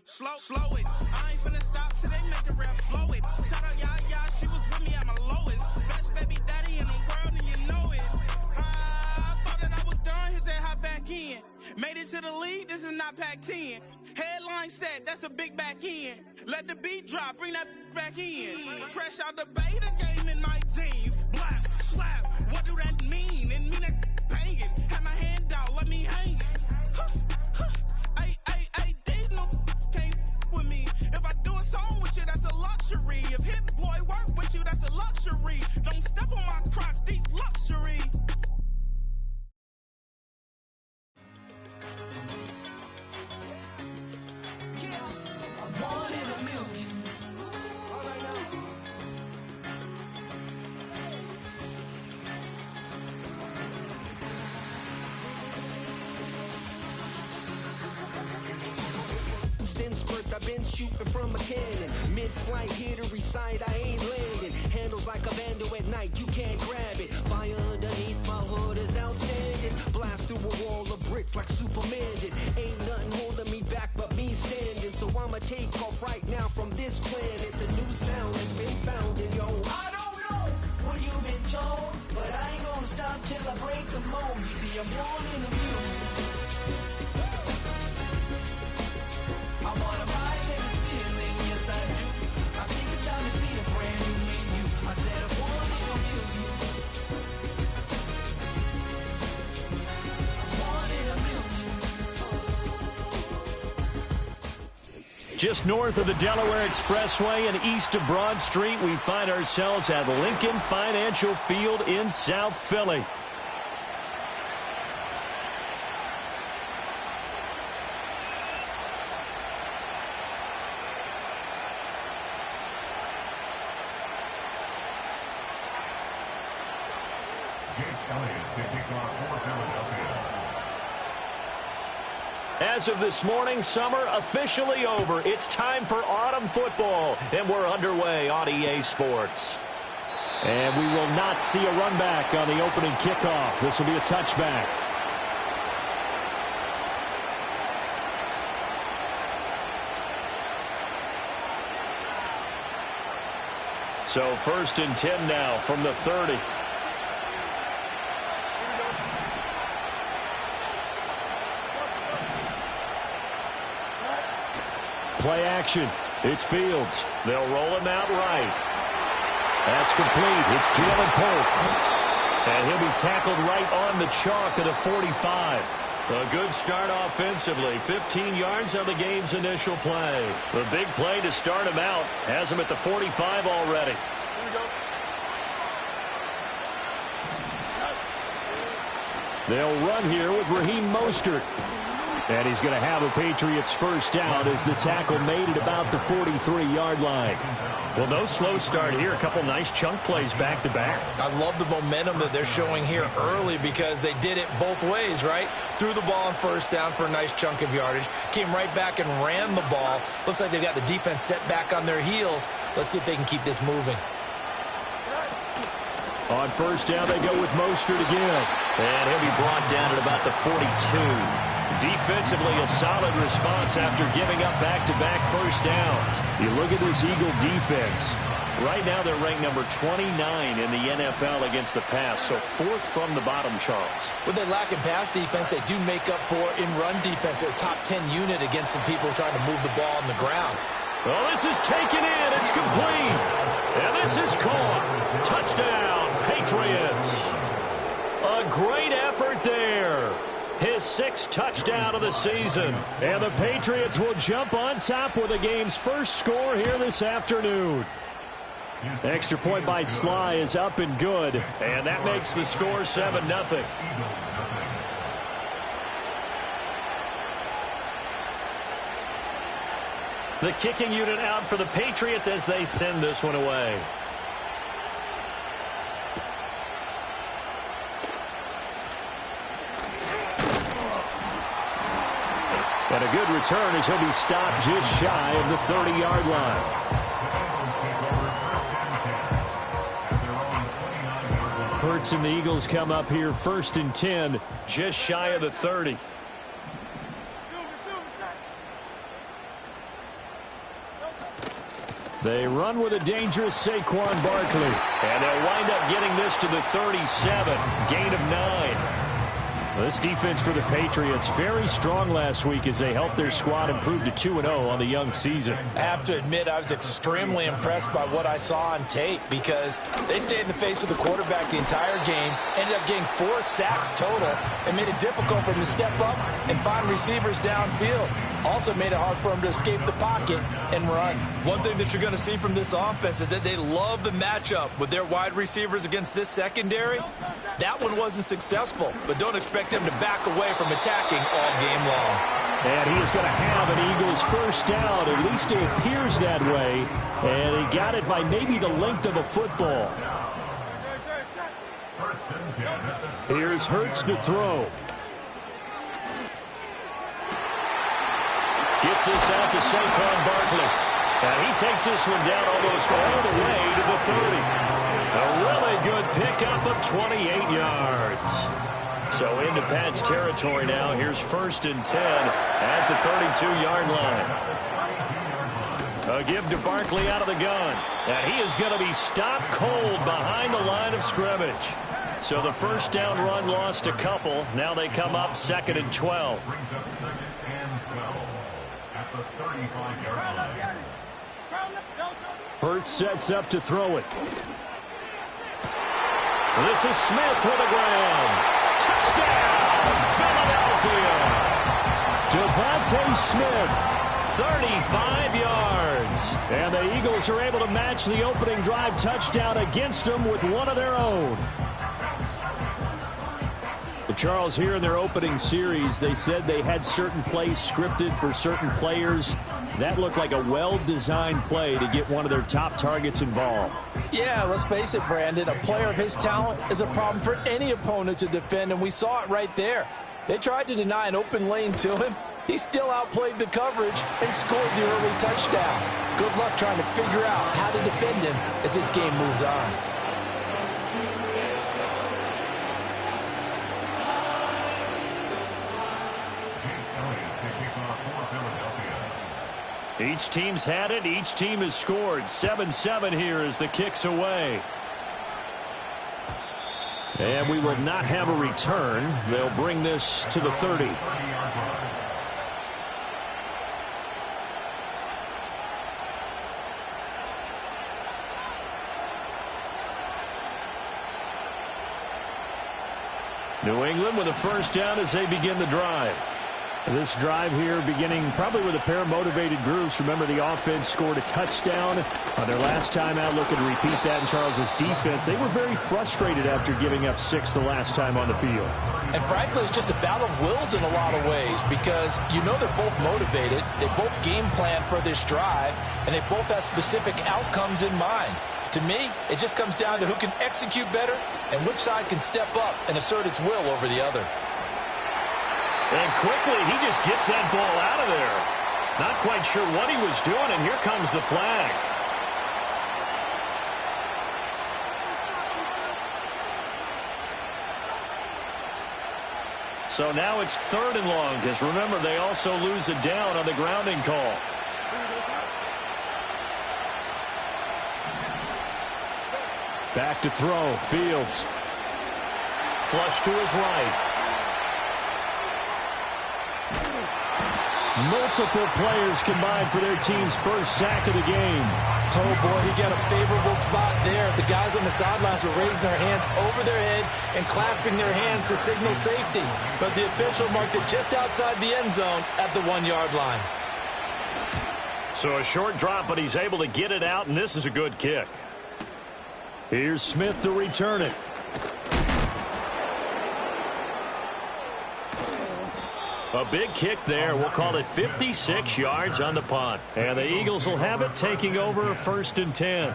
me. Slow it. I ain't finna stop till they make the rap blow it. Shout out, yeah, she was with me at my lowest. Best baby daddy in the world, and you know it. I thought that I was done, his head hop back in. Made it to the league, this is not Pac-10. Headline set, that's a big back end. Let the beat drop, bring that back in. Fresh out the beta game in my jeans. Black, slap, what do that mean? It mean that banging. Had my hand out, let me hang it. These no can't with me. If I do a song with you, that's a luxury. If Hit Boy work with you, that's a luxury. Don't step on my Crocs, these luxury. One in a million. All right now. Since birth, I've been shooting from a cannon. Mid-flight, here to recite, I ain't landing. Handles like a vandal at night, you can't grab it. Fire underneath my hood is outstanding. Blast through a wall of bricks like Superman did. Ain't nothing holding me back but me standing. So I'ma take off right now from this planet. The new sound has been found in yo. I don't know what you've been told, but I ain't gonna stop till I break the mold. You see, I'm born in a million. I wanna rise in the ceiling, yes I do. I think it's time to see a brand new menu. I said I'm born in a million. Born in a million. Just north of the Delaware Expressway and east of Broad Street, we find ourselves at Lincoln Financial Field in South Philly. As of this morning, summer officially over. It's time for autumn football, and we're underway on EA Sports. And we will not see a run back on the opening kickoff. This will be a touchback. So 1st and 10 now from the 30. Play action. It's Fields. They'll roll him out right. That's complete. It's Jalen Polk. And he'll be tackled right on the chalk of the 45. A good start offensively. 15 yards on the game's initial play. The big play to start him out has him at the 45 already. They'll run here with Raheem Mostert. And he's going to have a Patriots first down as the tackle made at about the 43-yard line. Well, no slow start here. A couple nice chunk plays back-to-back. I love the momentum that they're showing here early because they did it both ways, right? Threw the ball on first down for a nice chunk of yardage. Came right back and ran the ball. Looks like they've got the defense set back on their heels. Let's see if they can keep this moving. On first down, they go with Mostert again. And he'll be brought down at about the 42. Defensively, a solid response after giving up back-to-back first downs. You look at this Eagle defense. Right now, they're ranked number 29 in the NFL against the pass, so 4th from the bottom, Charles. With their lack in pass defense, they do make up for in run defense. They're a top 10 unit against some people trying to move the ball on the ground. Well, this is taken in. It's complete. And this is caught. Touchdown, Patriots. A great effort there. His 6th touchdown of the season. And the Patriots will jump on top with the game's first score here this afternoon. Extra point by Sly is up and good. And that makes the score 7-0. The kicking unit out for the Patriots as they send this one away. And a good return as he'll be stopped just shy of the 30-yard line. Hurts and the Eagles come up here 1st and 10, just shy of the 30. They run with a dangerous Saquon Barkley. And they'll wind up getting this to the 37. Gain of 9. This defense for the Patriots, very strong last week as they helped their squad improve to 2-0 on the young season. I have to admit, I was extremely impressed by what I saw on tape because they stayed in the face of the quarterback the entire game, ended up getting 4 sacks total, and made it difficult for him to step up and find receivers downfield. Also made it hard for him to escape the pocket and run. One thing that you're going to see from this offense is that they love the matchup with their wide receivers against this secondary. That one wasn't successful, but don't expect them to back away from attacking all game long. And he is going to have an Eagles first down. At least it appears that way. And he got it by maybe the length of a football. Here's Hurts to throw. Gets this out to Saquon Barkley. And he takes this one down almost all the way to the 30. A really good pickup of 28 yards. So into Pat's territory now. Here's 1st and 10 at the 32-yard line. A give to Barkley out of the gun. And he is going to be stopped cold behind the line of scrimmage. So the first down run lost a couple. Now they come up 2nd and 12. Hurts sets up to throw it. This is Smith with a grab. Touchdown, Philadelphia. Devontae Smith, 35 yards. And the Eagles are able to match the opening drive touchdown against them with one of their own. But Charles, here in their opening series, they said they had certain plays scripted for certain players. That looked like a well-designed play to get one of their top targets involved. Yeah, let's face it, Brandon. A player of his talent is a problem for any opponent to defend, and we saw it right there. They tried to deny an open lane to him. He still outplayed the coverage and scored the early touchdown. Good luck trying to figure out how to defend him as this game moves on. Each team's had it. Each team has scored. 7-7 here as the kick's away. And we will not have a return. They'll bring this to the 30. New England with a first down as they begin the drive. This drive here beginning probably with a pair of motivated groups. Remember, the offense scored a touchdown on their last time out. Looking to repeat that in Charles's defense. They were very frustrated after giving up 6 the last time on the field. And frankly, it's just a battle of wills in a lot of ways because you know they're both motivated. They both game plan for this drive, and they both have specific outcomes in mind. To me, it just comes down to who can execute better and which side can step up and assert its will over the other. And quickly, he just gets that ball out of there. Not quite sure what he was doing, and here comes the flag. So now it's 3rd and long, because remember, they also lose a down on the grounding call. Back to throw, Fields. Flush to his right. Multiple players combined for their team's first sack of the game. Oh, boy, he got a favorable spot there. The guys on the sidelines were raising their hands over their head and clasping their hands to signal safety. But the official marked it just outside the end zone at the 1-yard line. So a short drop, but he's able to get it out, and this is a good kick. Here's Smith to return it. A big kick there. We'll call it 56 yards on the punt. And the Eagles will have it, taking over 1st and 10.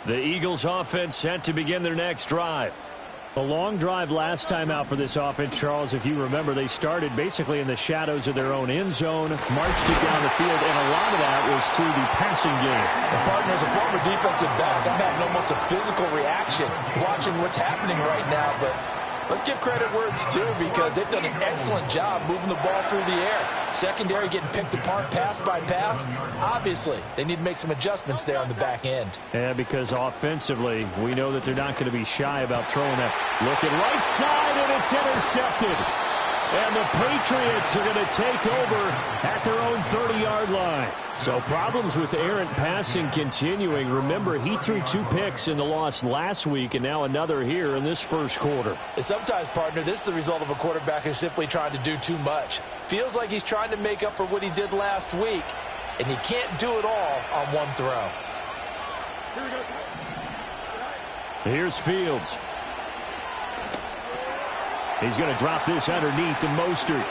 The Eagles offense set to begin their next drive. A long drive last time out for this offense, Charles. If you remember, they started basically in the shadows of their own end zone, marched it down the field, and a lot of that was through the passing game. The partner, as a former defensive back, I'm having almost a physical reaction watching what's happening right now, but Let's give credit where it's due because they've done an excellent job moving the ball through the air. Secondary getting picked apart pass by pass. Obviously, they need to make some adjustments there on the back end. Yeah, because offensively, we know that they're not going to be shy about throwing that. Looking right side, and it's intercepted. And the Patriots are going to take over at their own 30-yard line. So problems with errant passing continuing. Remember, he threw 2 picks in the loss last week and now another here in this first quarter. And sometimes, partner, this is the result of a quarterback who's simply trying to do too much. Feels like he's trying to make up for what he did last week, and he can't do it all on one throw. Here's Fields. He's going to drop this underneath to Mostert.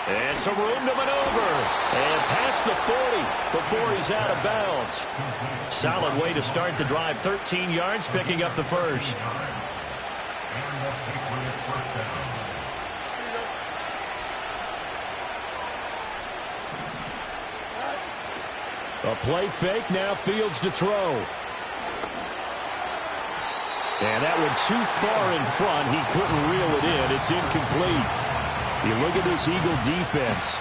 And some room to maneuver. And past the 40 before he's out of bounds. Solid way to start the drive. 13 yards, picking up the first. A play fake, now Fields to throw. And that one too far in front. He couldn't reel it in. It's incomplete. You look at this Eagle defense.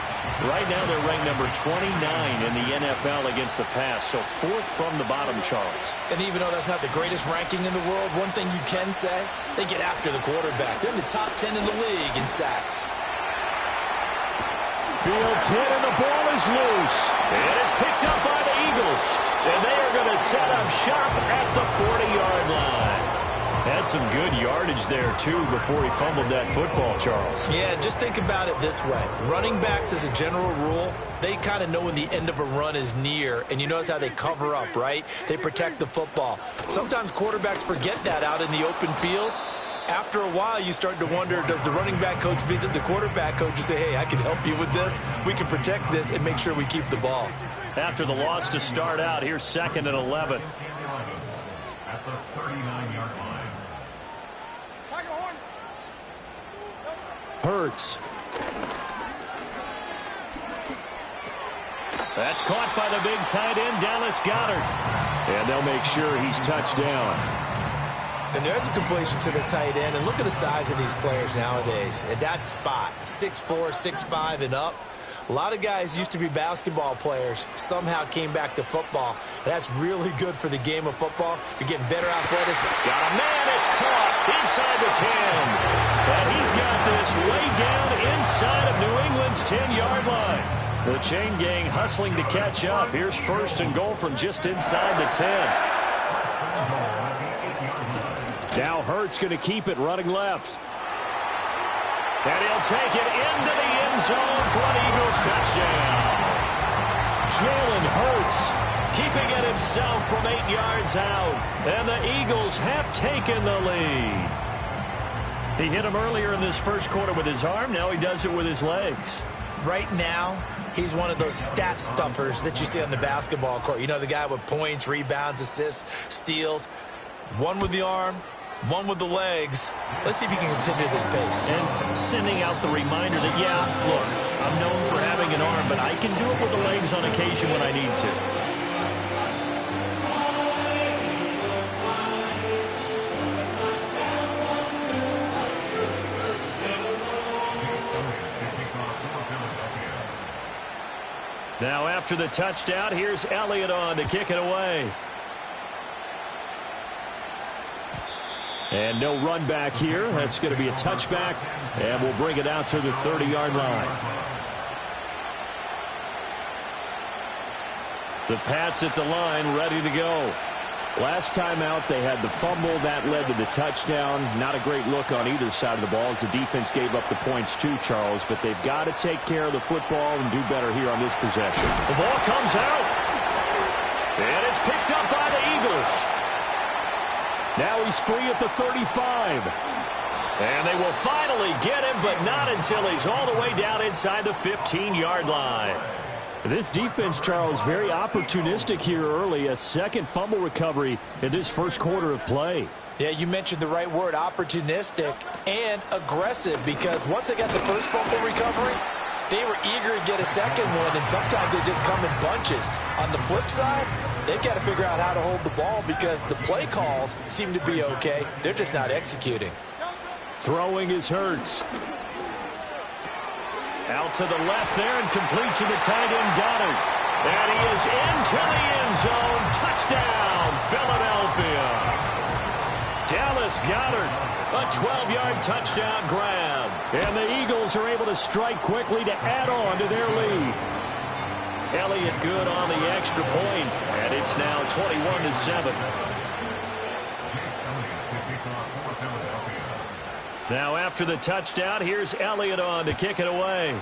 Right now they're ranked number 29 in the NFL against the pass. So 4th from the bottom, Charles. And even though that's not the greatest ranking in the world, one thing you can say, they get after the quarterback. They're in the top 10 in the league in sacks. Fields hit and the ball is loose. It is picked up by the Eagles. And they are going to set up shop at the 40-yard line. Had some good yardage there, too, before he fumbled that football, Charles. Yeah, just think about it this way. Running backs, as a general rule, they kind of know when the end of a run is near, and you notice how they cover up, right? They protect the football. Sometimes quarterbacks forget that out in the open field. After a while, you start to wonder, does the running back coach visit the quarterback coach and say, hey, I can help you with this. We can protect this and make sure we keep the ball. After the loss to start out, here's 2nd and 11. At the 39-yard line. Hurts. That's caught by the big tight end, Dallas Goedert. And they'll make sure he's touched down. And there's a completion to the tight end. And look at the size of these players nowadays. At that spot, 6'4", 6'5", and up. A lot of guys used to be basketball players, somehow came back to football. And that's really good for the game of football. You're getting better athleticism. Got a man, it's caught inside the 10. And he's got this way down inside of New England's 10-yard line. The chain gang hustling to catch up. Here's 1st and goal from just inside the 10. Now Hurts going to keep it running left. And he'll take it into the end zone for an Eagles touchdown. Jalen Hurts keeping it himself from 8 yards out. And the Eagles have taken the lead. He hit him earlier in this first quarter with his arm. Now he does it with his legs. Right now, he's one of those stat stuffers that you see on the basketball court. You know, the guy with points, rebounds, assists, steals. One with the arm, one with the legs. Let's see if he can continue this pace. And sending out the reminder that, yeah, look, I'm known for having an arm, but I can do it with the legs on occasion when I need to. Now after the touchdown, here's Elliott on to kick it away. And no run back here. That's going to be a touchback, and we'll bring it out to the 30-yard line. The Pats at the line, ready to go. Last time out, they had the fumble. That led to the touchdown. Not a great look on either side of the ball as the defense gave up the points too, Charles. But they've got to take care of the football and do better here on this possession. The ball comes out. And it's picked up by the Eagles. Now he's free at the 35. And they will finally get him, but not until he's all the way down inside the 15-yard line. This defense, Charles, very opportunistic here early. A second fumble recovery in this first quarter of play. Yeah, you mentioned the right word, opportunistic and aggressive, because once they got the first fumble recovery, they were eager to get a second one, and sometimes they just come in bunches. On the flip side, they've got to figure out how to hold the ball because the play calls seem to be okay. They're just not executing. Throwing is Hurts. Out to the left there and complete to the tight end Goddard. And he is into the end zone. Touchdown, Philadelphia. Dallas Goedert, a 12-yard touchdown grab. And the Eagles are able to strike quickly to add on to their lead. Elliott good on the extra point, and it's now 21-7. Now after the touchdown, here's Elliott on to kick it away.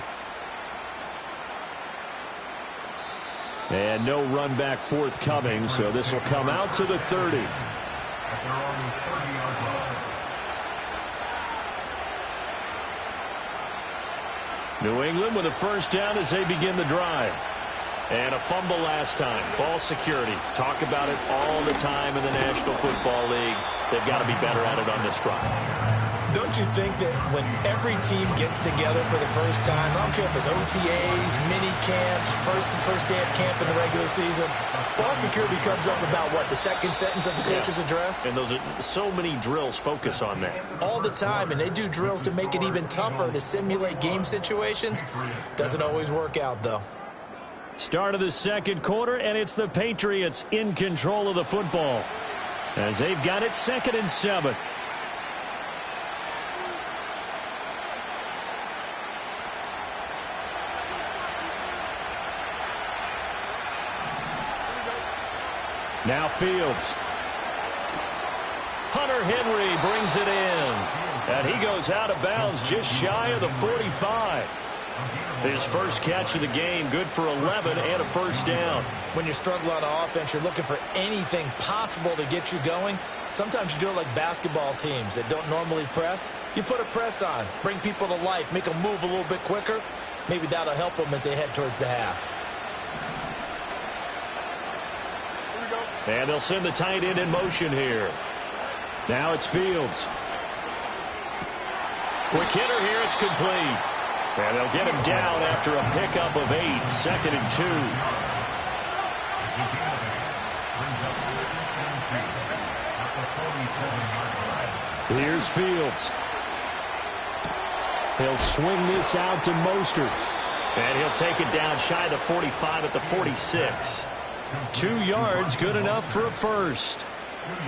And no run back forthcoming, so this will come out to the 30. New England with a first down as they begin the drive. And a fumble last time. Ball security. Talk about it all the time in the National Football League. They've got to be better at it on this drive. Don't you think that when every team gets together for the first time, I don't care if it's OTAs, mini camps, first day of camp in the regular season, ball security comes up about, what, the second sentence of the coach's address? And those are so many drills focus on that. All the time, and they do drills to make it even tougher to simulate game situations. Doesn't always work out, though. Start of the second quarter, and it's the Patriots in control of the football as they've got it 2nd and 7. Now Fields. Hunter Henry brings it in. And he goes out of bounds just shy of the 45. His first catch of the game, good for 11 and a first down. When you struggle on offense, you're looking for anything possible to get you going. Sometimes you do it like basketball teams that don't normally press. You put a press on, bring people to life, make them move a little bit quicker. Maybe that'll help them as they head towards the half. And they'll send the tight end in motion here. Now it's Fields. Quick hitter here, it's complete. And they'll get him down after a pickup of 8, 2nd and 2. Here's Fields. He'll swing this out to Mostert. And he'll take it down shy of the 45 at the 46. 2 yards, good enough for a first.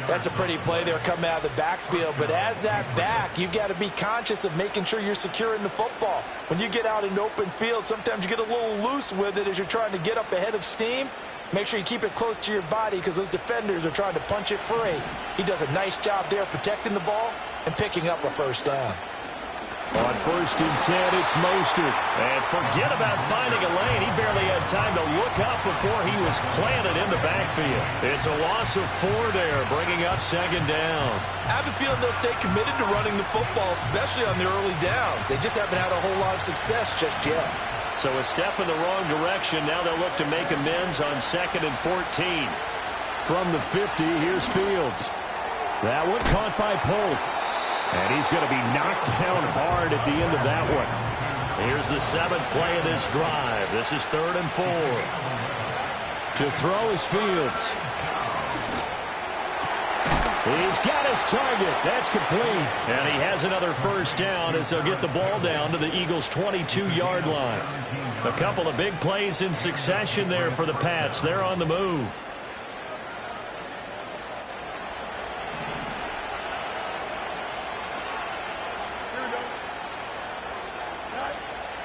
That's a pretty play there coming out of the backfield, but as that back, you've got to be conscious of making sure you're securing the football. When you get out in open field, sometimes you get a little loose with it as you're trying to get up ahead of steam. Make sure you keep it close to your body because those defenders are trying to punch it free. He does a nice job there protecting the ball and picking up a first down. On 1st and 10, it's Mostert. And forget about finding a lane. He barely had time to look up before he was planted in the backfield. It's a loss of 4 there, bringing up 2nd down. I have a feeling they'll stay committed to running the football, especially on the early downs. They just haven't had a whole lot of success just yet. So a step in the wrong direction. Now they'll look to make amends on 2nd and 14. From the 50, here's Fields. That one caught by Polk. And he's going to be knocked down hard at the end of that one. Here's the 7th play of this drive. This is 3rd and 4. To throw is Fields. He's got his target. That's complete. And he has another first down as they'll get the ball down to the Eagles' 22-yard line. A couple of big plays in succession there for the Pats. They're on the move.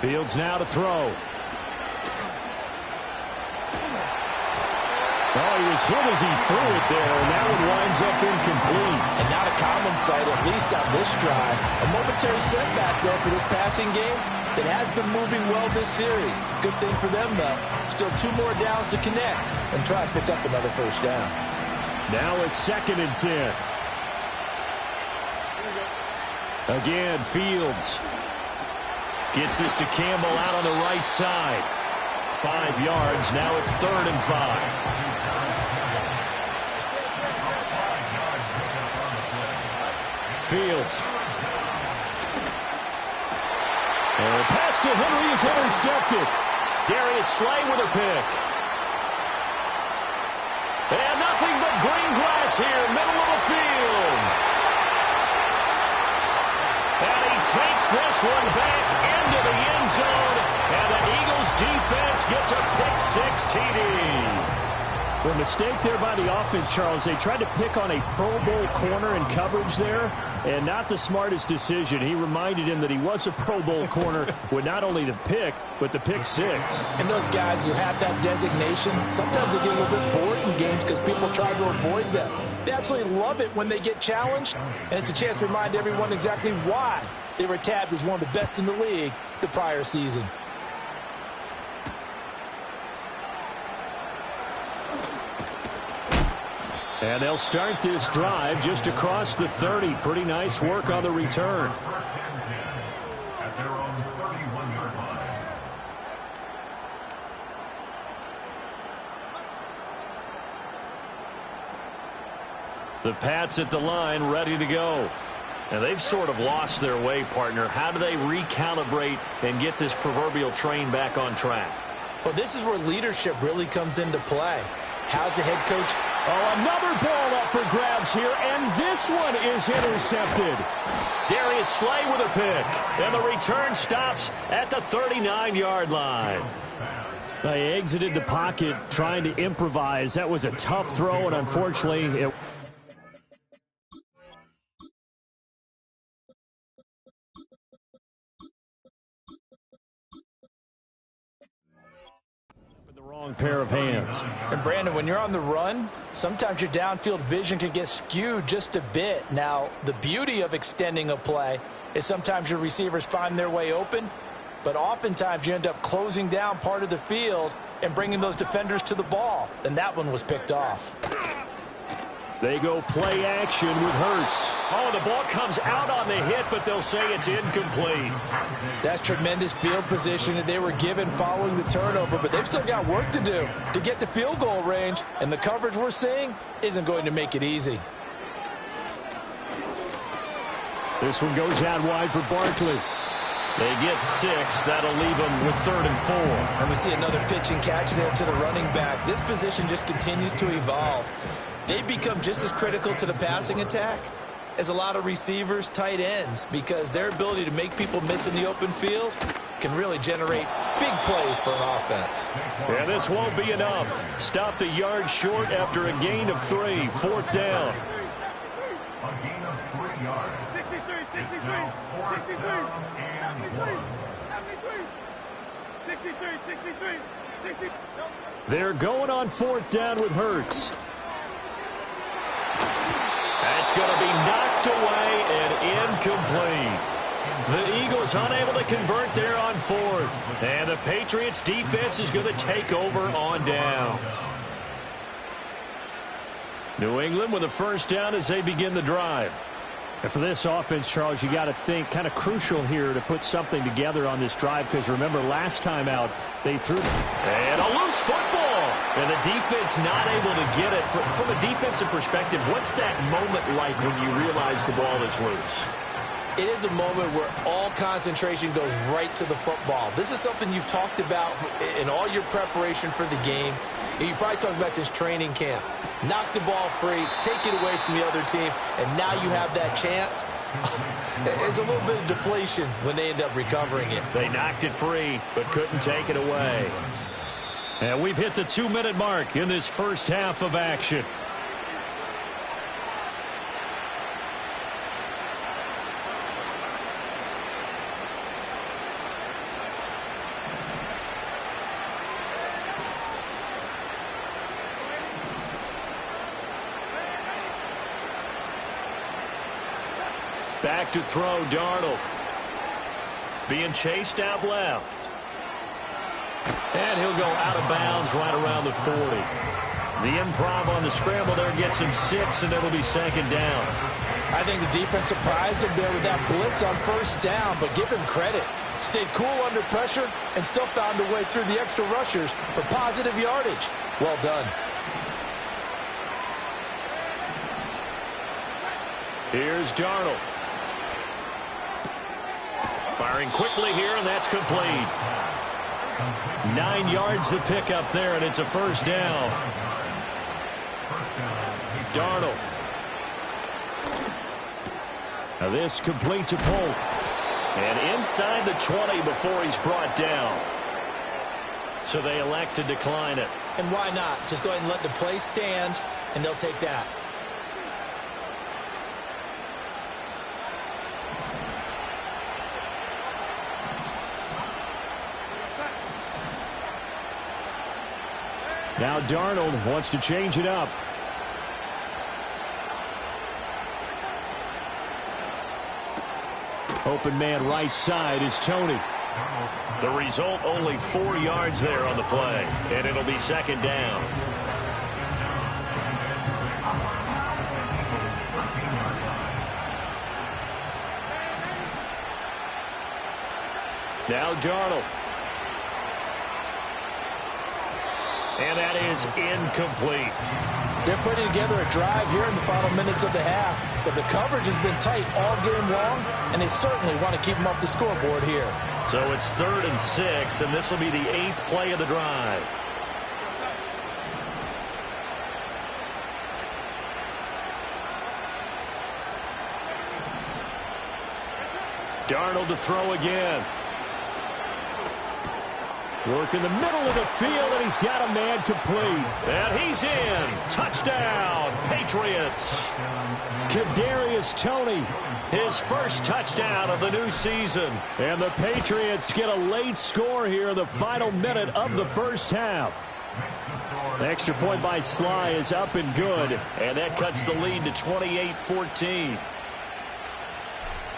Fields now to throw. Oh, he was hit as he threw it there, and that one winds up incomplete. And not a common sight, at least on this drive. A momentary setback, though, for this passing game that has been moving well this series. Good thing for them, though. Still 2 more downs to connect and try to pick up another first down. Now it's 2nd and 10. Again, Fields. Gets this to Campbell out on the right side. 5 yards. Now it's 3rd and 5. Fields. And the pass to Henry is intercepted. Darius Slay with a pick. And nothing but green grass here, middle of the field. takes this one back into the end zone, and the Eagles defense gets a pick-6 TD. The mistake there by the offense, Charles, they tried to pick on a Pro Bowl corner in coverage there, and not the smartest decision. He reminded him that he was a Pro Bowl corner with not only the pick, but the pick-6. And those guys who have that designation, sometimes they get a little bit bored in games because people try to avoid them. They absolutely love it when they get challenged, and it's a chance to remind everyone exactly why they were tabbed as one of the best in the league the prior season. And they'll start this drive just across the 30. Pretty nice work on the return. At their own 31-yard line. The Pats at the line, ready to go. And they've sort of lost their way, partner. How do they recalibrate and get this proverbial train back on track? Well, this is where leadership really comes into play. How's the head coach? Oh, another ball up for grabs here, and this one is intercepted. Darius Slay with a pick, and the return stops at the 39-yard line. They exited the pocket trying to improvise. That was a tough throw, and unfortunately, it... wrong pair of hands. And Brandon, when you're on the run, sometimes your downfield vision can get skewed just a bit. Now, the beauty of extending a play is sometimes your receivers find their way open, but oftentimes you end up closing down part of the field and bringing those defenders to the ball, and that one was picked off. They go play action with Hurts. Oh, the ball comes out on the hit, but they'll say it's incomplete. That's tremendous field position that they were given following the turnover, but they've still got work to do to get to field goal range, and the coverage we're seeing isn't going to make it easy. This one goes out wide for Barkley. They get 6. That'll leave them with 3rd and 4. And we see another pitch and catch there to the running back. This position just continues to evolve. They become just as critical to the passing attack as a lot of receivers, tight ends, because their ability to make people miss in the open field can really generate big plays for an offense. And this won't be enough. Stopped a yard short after a gain of 3. 4th down. A gain of 3 yards. 63, 63, 63, 63, 63. They're going on 4th down with Hurts. That's going to be knocked away and incomplete. The Eagles unable to convert there on 4th. And the Patriots defense is going to take over on downs. New England with a 1st down as they begin the drive. And for this offense, Charles, you got to think kind of crucial here to put something together on this drive, because remember last time out they threw and a loose football. And the defense not able to get it. From a defensive perspective, what's that moment like when you realize the ball is loose? It is a moment where all concentration goes right to the football. This is something you've talked about in all your preparation for the game. And you probably talked about since training camp. Knock the ball free, take it away from the other team, and now you have that chance. There's a little bit of deflation when they end up recovering it. They knocked it free, but couldn't take it away. And we've hit the 2-minute mark in this first half of action. Back to throw, Darnold. Being chased out left. And he'll go out of bounds right around the 40. The improv on the scramble there gets him 6, and it'll be 2nd down. I think the defense surprised him there with that blitz on 1st down, but give him credit. Stayed cool under pressure and still found a way through the extra rushers for positive yardage. Well done. Here's Darnold. Firing quickly here, and that's complete. 9 yards to pick up there, and it's a 1st down. Darnold. Now this complete to Polk. And inside the 20 before he's brought down. So they elect to decline it. And why not? Just go ahead and let the play stand, and they'll take that. Now Darnold wants to change it up. Open man right side is Tony. The result, only 4 yards there on the play, and it'll be second down. Now Darnold. And that is incomplete. They're putting together a drive here in the final minutes of the half, but the coverage has been tight all game long, and they certainly want to keep them off the scoreboard here. So it's 3rd and 6, and this will be the 8th play of the drive. Darnold to throw again. Work in the middle of the field, and he's got a man complete. And he's in. Touchdown, Patriots. Kadarius Toney, his first touchdown of the new season. And the Patriots get a late score here in the final minute of the first half. The extra point by Sly is up and good, and that cuts the lead to 28-14.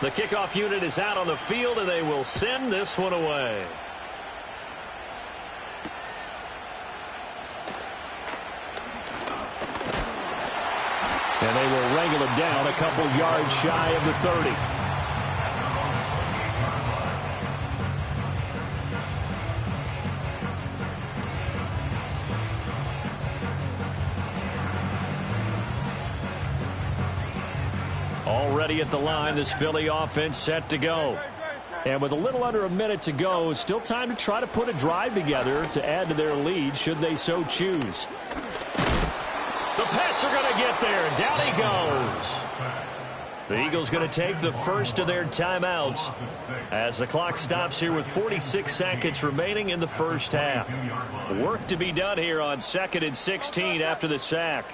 The kickoff unit is out on the field, and they will send this one away. And they will wrangle him down a couple yards shy of the 30. Already at the line, this Philly offense set to go. And with a little under a minute to go, still time to try to put a drive together to add to their lead should they so choose. The Pats are going to get there. Down he goes. The Eagles going to take the first of their timeouts as the clock stops here with 46 seconds remaining in the first half. Work to be done here on 2nd and 16 after the sack.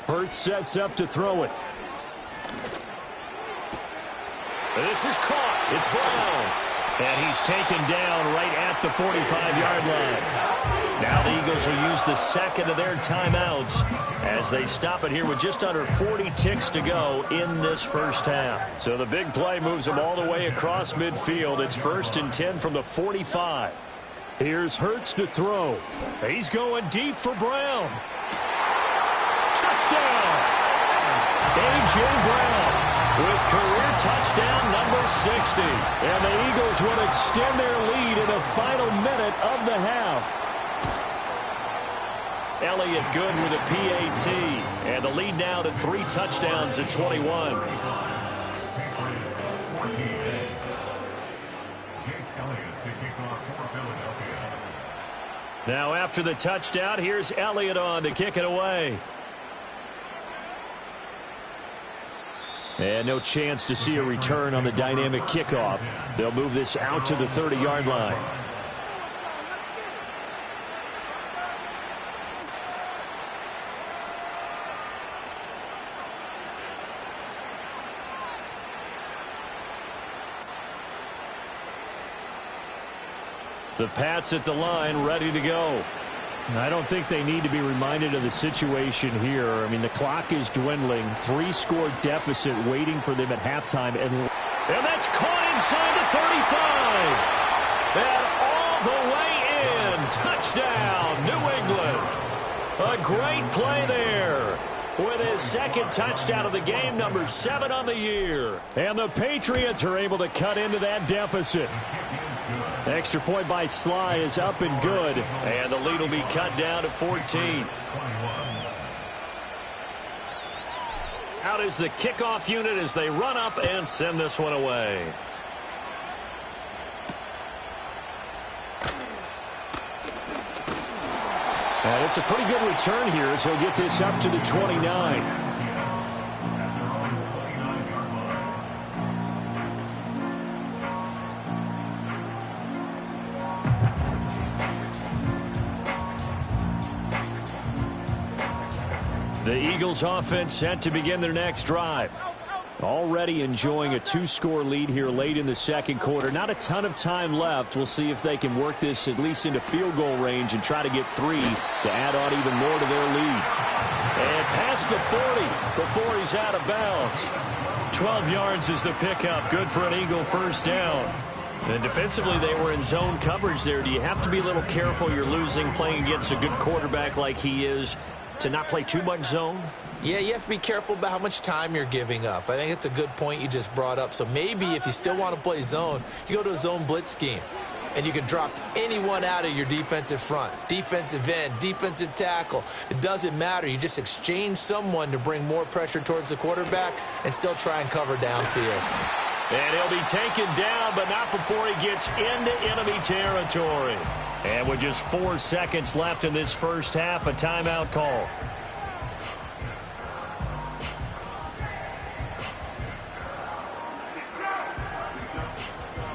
Hurts sets up to throw it. This is caught. It's Brown. And he's taken down right at the 45-yard line. Now the Eagles will use the second of their timeouts as they stop it here with just under 40 ticks to go in this first half. So the big play moves them all the way across midfield. It's 1st and 10 from the 45. Here's Hurts to throw. He's going deep for Brown. Touchdown! A.J. Brown with career touchdown number 60. And the Eagles will extend their lead in the final minute of the half. Elliott good with a PAT. And the lead now to 3 touchdowns at 21. Now after the touchdown, here's Elliott on to kick it away. And no chance to see a return on the dynamic kickoff. They'll move this out to the 30-yard line. The Pats at the line, ready to go. I don't think they need to be reminded of the situation here. I mean, the clock is dwindling. 3-score deficit waiting for them at halftime. And that's caught inside the 35. And all the way in. Touchdown, New England. A great play there. With his second touchdown of the game, number 7 on the year. And the Patriots are able to cut into that deficit. Extra point by Sly is up and good. And the lead will be cut down to 14. Out is the kickoff unit as they run up and send this one away. And it's a pretty good return here as he'll get this up to the 29. The Eagles offense set to begin their next drive. Already enjoying a 2-score lead here late in the second quarter. Not a ton of time left. We'll see if they can work this at least into field goal range and try to get 3 to add on even more to their lead. And past the 40 before he's out of bounds. 12 yards is the pickup. Good for an Eagle first down. And defensively, they were in zone coverage there. Do you have to be a little careful? You're losing playing against a good quarterback like he is to not play too much zone? Yeah, you have to be careful about how much time you're giving up. I think it's a good point you just brought up. So maybe if you still want to play zone, you go to a zone blitz scheme. And you can drop anyone out of your defensive front. Defensive end, defensive tackle. It doesn't matter. You just exchange someone to bring more pressure towards the quarterback and still try and cover downfield. And he'll be taken down, but not before he gets into enemy territory. And with just 4 seconds left in this first half, a timeout call.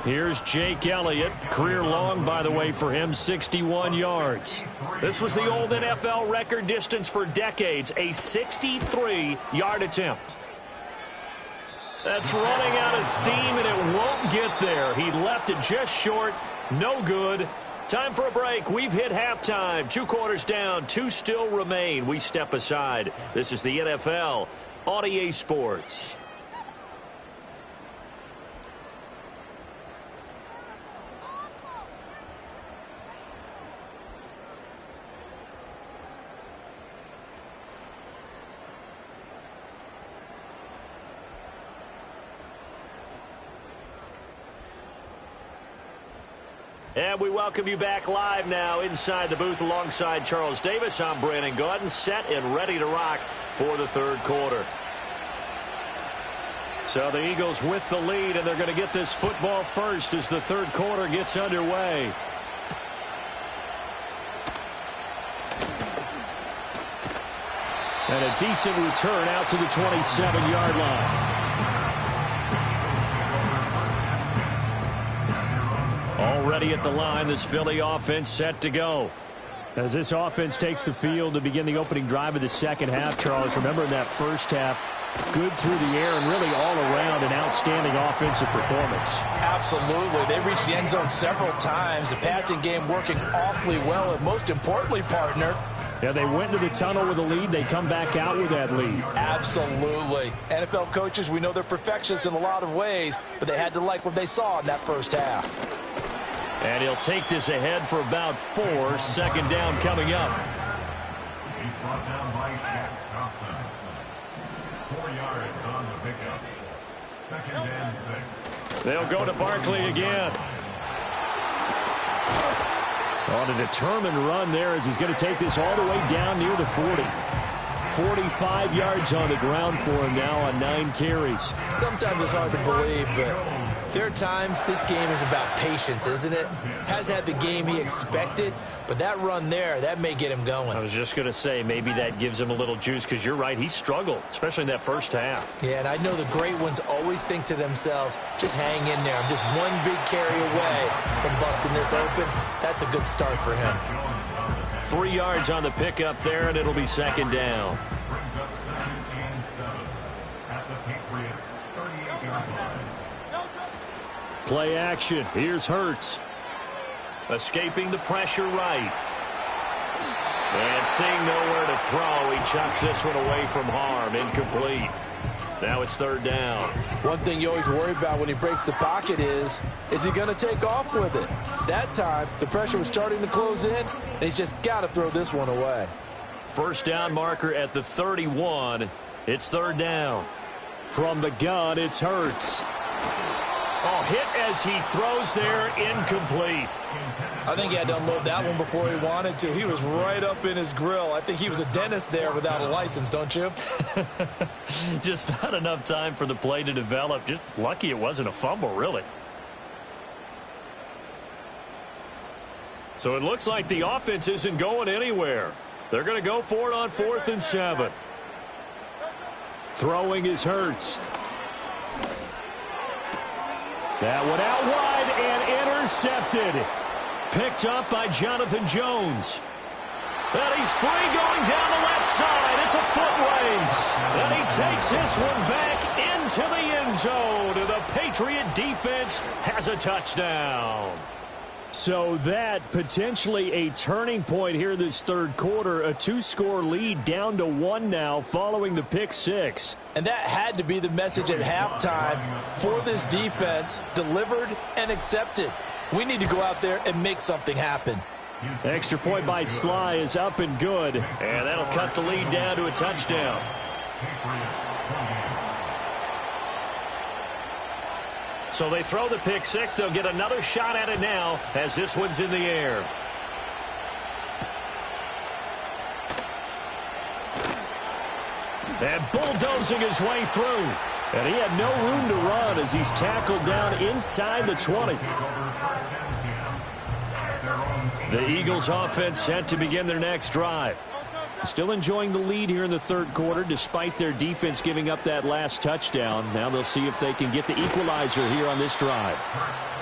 Here's Jake Elliott. Career long, by the way, for him, 61 yards. This was the old NFL record distance for decades, a 63-yard attempt. That's running out of steam, and it won't get there. He left it just short. No good. Time for a break. We've hit halftime. 2 quarters down. 2 still remain. We step aside. This is the NFL on EA Sports. And we welcome you back live now inside the booth alongside Charles Davis. I'm Brandon Gaudin, set and ready to rock for the third quarter. So the Eagles with the lead, and they're going to get this football first as the third quarter gets underway. And a decent return out to the 27-yard line. Already at the line, this Philly offense set to go. As this offense takes the field to begin the opening drive of the second half, Charles, remember in that first half, good through the air and really all around an outstanding offensive performance. Absolutely. They reached the end zone several times. The passing game working awfully well, and most importantly, partner, yeah, they went to the tunnel with a lead. They come back out with that lead. Absolutely. NFL coaches, we know they're perfectionists in a lot of ways, but they had to like what they saw in that first half. And he'll take this ahead for about 4. Second down coming up. He's brought down by Shaq Thompson. 4 yards on the pickup. 2nd and 6. They'll go to Barkley again. On a determined run there as he's going to take this all the way down near the 40. 45 yards on the ground for him now on 9 carries. Sometimes it's hard to believe, but there are times this game is about patience, isn't it? Has had the game he expected, but that run there, that may get him going. I was just going to say, maybe that gives him a little juice, because you're right, he struggled, especially in that first half. Yeah, and I know the great ones always think to themselves, just hang in there. I'm just one big carry away from busting this open. That's a good start for him. 3 yards on the pickup there, and it'll be second down. Brings up 2nd and 7 at the Patriots 38-yard line. Play action. Here's Hurts. Escaping the pressure right. And seeing nowhere to throw, he chucks this one away from harm. Incomplete. Now it's third down. One thing you always worry about when he breaks the pocket is he going to take off with it? That time, the pressure was starting to close in, and he's just got to throw this one away. First down marker at the 31. It's third down. From the gun, it's Hurts. Oh, hit as he throws there, incomplete. I think he had to unload that one before he wanted to. He was right up in his grill. I think he was a dentist there without a license, don't you? Just not enough time for the play to develop. Just lucky it wasn't a fumble, really. So it looks like the offense isn't going anywhere. They're going to go for it on 4th and 7. Throwing is Hurts. That one out wide and intercepted. Picked up by Jonathan Jones. And he's free going down the left side. It's a foot race. And he takes this one back into the end zone. And the Patriot defense has a touchdown. So that potentially a turning point here this third quarter. A 2-score lead down to 1 now following the pick 6. And that had to be the message at halftime for this defense. Delivered and accepted. We need to go out there and make something happen. Extra point by Sly is up and good. And that'll cut the lead down to a touchdown. So they throw the pick 6. They'll get another shot at it now as this one's in the air. And bulldozing his way through. And he had no room to run as he's tackled down inside the 20. The Eagles offense set to begin their next drive. Still enjoying the lead here in the third quarter despite their defense giving up that last touchdown. Now they'll see if they can get the equalizer here on this drive.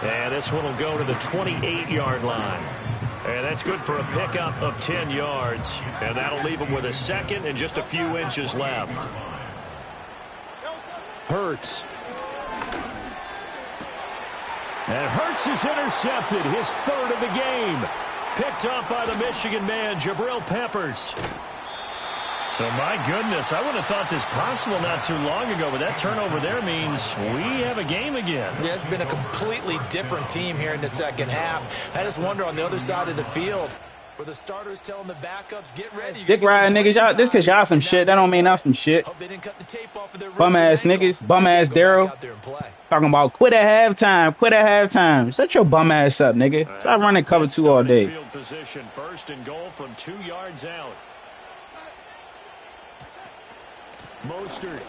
And this one will go to the 28-yard line. And that's good for a pickup of 10 yards. And that'll leave them with a second and just a few inches left. Hurts. And Hurts is intercepted, his 3rd of the game. Picked up by the Michigan man, Jabril Peppers. So, my goodness, I would have thought this possible not too long ago, but that turnover there means we have a game again. Yeah, it's been a completely different team here in the second half. I just wonder on the other side of the field where the starters telling the backups, get ready. Dick riding niggas, y'all. This because y'all some shit. That don't mean I'm some shit. Bum ass niggas, bum ass Daryl. Talking about quit at halftime, quit at halftime. Shut your bum ass up, nigga. Stop running cover 2 all day. Field position, 1st and goal from 2 yards out. Mostert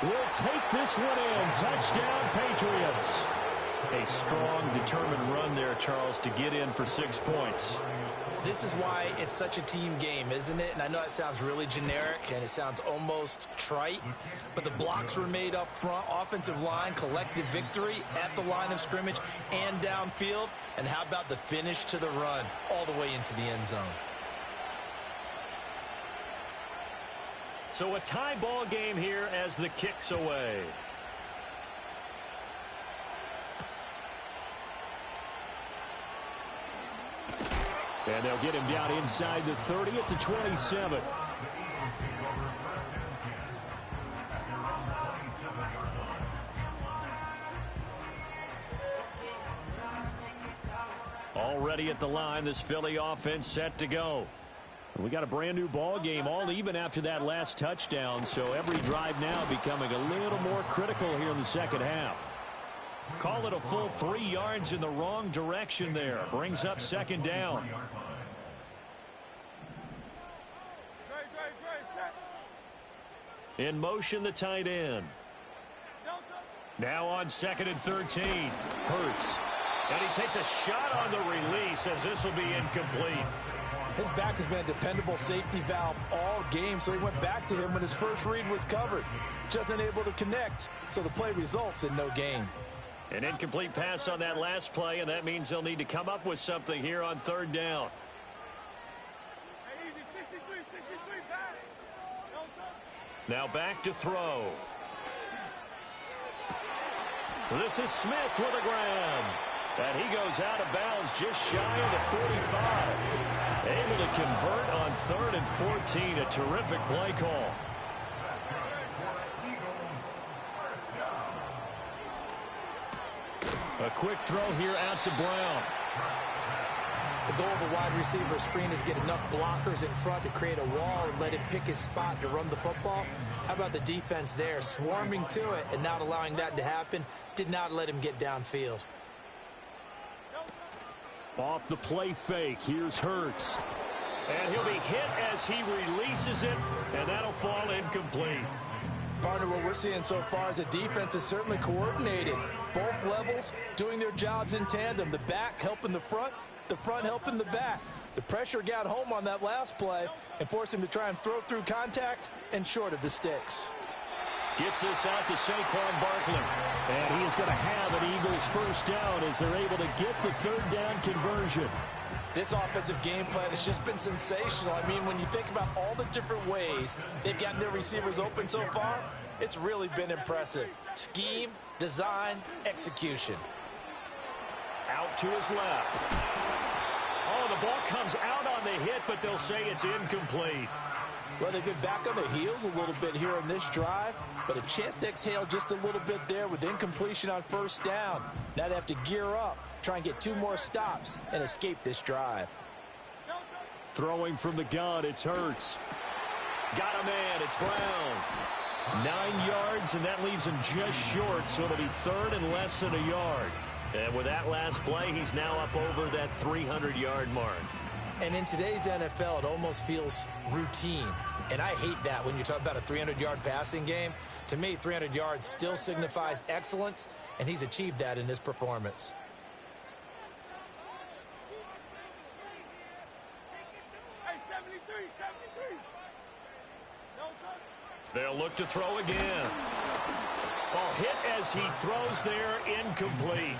will take this one in. Touchdown, Patriots. A strong, determined run there, Charles, to get in for 6 points. This is why it's such a team game, isn't it? And I know it sounds really generic and it sounds almost trite, but the blocks were made up front, offensive line, collective victory at the line of scrimmage and downfield. And how about the finish to the run all the way into the end zone? So a tie ball game here as the kick's away. And they'll get him down inside the 30 at the 27. Already at the line, this Philly offense set to go. We got a brand new ball game, all even after that last touchdown. So every drive now becoming a little more critical here in the second half. Call it a full 3 yards in the wrong direction there. Brings up 2nd down. In motion, the tight end. Now on 2nd and 13. Hurts. And he takes a shot on the release as this will be incomplete. His back has been a dependable safety valve all game, so he went back to him when his first read was covered. Just unable to connect, so the play results in no gain. An incomplete pass on that last play, and that means they'll need to come up with something here on 3rd down. Now back to throw. This is Smith with a grab. And he goes out of bounds just shy of the 45. Able to convert on 3rd and 14. A terrific play call. A quick throw here out to Brown. The goal of a wide receiver screen is get enough blockers in front to create a wall and let him pick his spot to run the football. How about the defense there, swarming to it and not allowing that to happen? Did not let him get downfield. Off the play fake, here's Hurts. And he'll be hit as he releases it, and that'll fall incomplete. Partner, what we're seeing so far is the defense is certainly coordinated. Both levels doing their jobs in tandem. The back helping the front helping the back. The pressure got home on that last play and forced him to try and throw through contact and short of the sticks. Gets this out to Saquon Barkley. And he is going to have an Eagles first down as they're able to get the third down conversion. This offensive game plan has just been sensational. I mean, when you think about all the different ways they've gotten their receivers open so far, it's really been impressive. Scheme, design, execution. Out to his left. Oh, the ball comes out on the hit, but they'll say it's incomplete. Well, they've been back on their heels a little bit here in this drive, but a chance to exhale just a little bit there with incompletion on first down. Now they have to gear up, try and get 2 more stops, and escape this drive. Throwing from the gun, it's Hurts. Got a man, it's Brown. 9 yards, and that leaves him just short, so it'll be third and less than a yard. And with that last play, he's now up over that 300-yard mark. And in today's NFL, it almost feels routine. And I hate that when you talk about a 300-yard passing game. To me, 300 yards still signifies excellence, and he's achieved that in this performance. They'll look to throw again. Ball hit as he throws there, incomplete.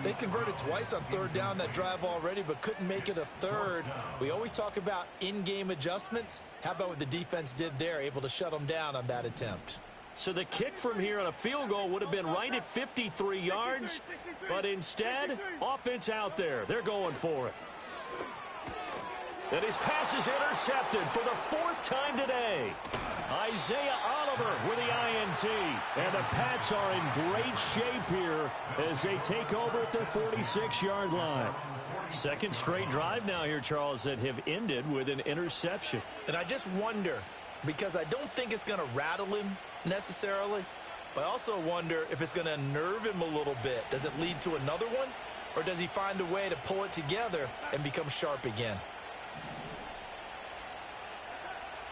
They converted twice on third down that drive already, but couldn't make it a third. We always talk about in-game adjustments. How about what the defense did there, able to shut them down on that attempt? So the kick from here on a field goal would have been right at 53 yards, but instead, offense out there. They're going for it. And his pass is intercepted for the 4th time today. Isaiah Oliver with the INT. And the Pats are in great shape here as they take over at their 46-yard line. Second straight drive now here, Charles, that have ended with an interception. And I just wonder, because I don't think it's going to rattle him necessarily, but I also wonder if it's going to unnerve him a little bit. Does it lead to another one, or does he find a way to pull it together and become sharp again?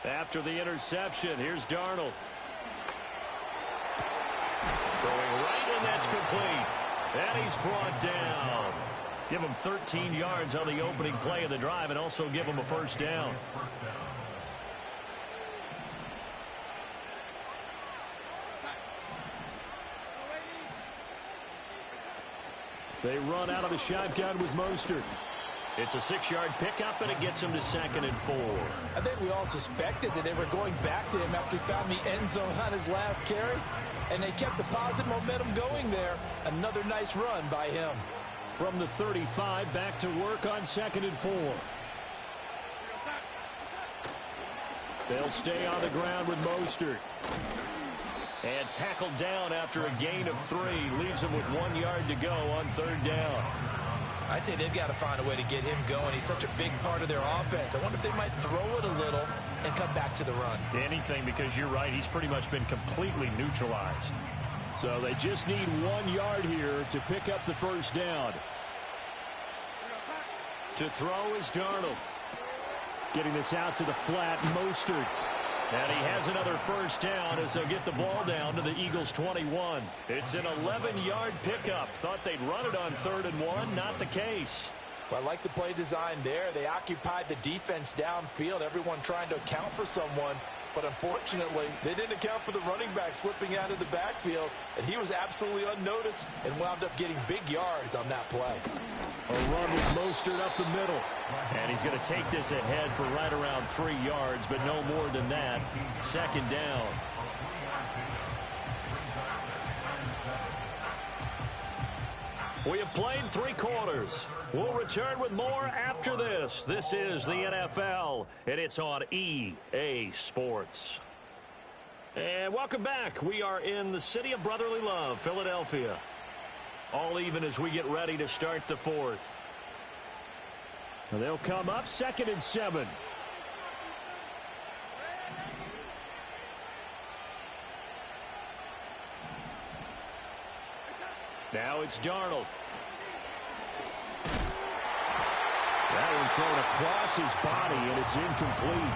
After the interception, here's Darnold. Throwing right, and that's complete. And he's brought down. Give him 13 yards on the opening play of the drive and also give him a first down. They run out of the shotgun with Mostert. It's a 6-yard pickup, and it gets him to 2nd and 4. I think we all suspected that they were going back to him after he found the end zone on his last carry, and they kept the positive momentum going there. Another nice run by him. From the 35, back to work on 2nd and 4. They'll stay on the ground with Mostert. And tackled down after a gain of 3. Leaves him with 1 yard to go on 3rd down. I'd say they've got to find a way to get him going. He's such a big part of their offense. I wonder if they might throw it a little and come back to the run. Anything, because you're right. He's pretty much been completely neutralized. So they just need 1 yard here to pick up the first down. To throw is Darnold. Getting this out to the flat, Mostert. And he has another first down as they'll get the ball down to the Eagles' 21. It's an 11-yard pickup. Thought they'd run it on 3rd and 1. Not the case. Well, I like the play design there. They occupied the defense downfield, everyone trying to account for someone. But unfortunately, they didn't account for the running back slipping out of the backfield, and he was absolutely unnoticed and wound up getting big yards on that play. A run with Mostert up the middle. And he's going to take this ahead for right around 3 yards, but no more than that. 2nd down. We have played 3 quarters. We'll return with more after this. This is the NFL, and it's on EA Sports. And welcome back. We are in the city of brotherly love, Philadelphia. All even as we get ready to start the 4th. They'll come up 2nd and 7. Now it's Darnold. That one thrown across his body, and it's incomplete.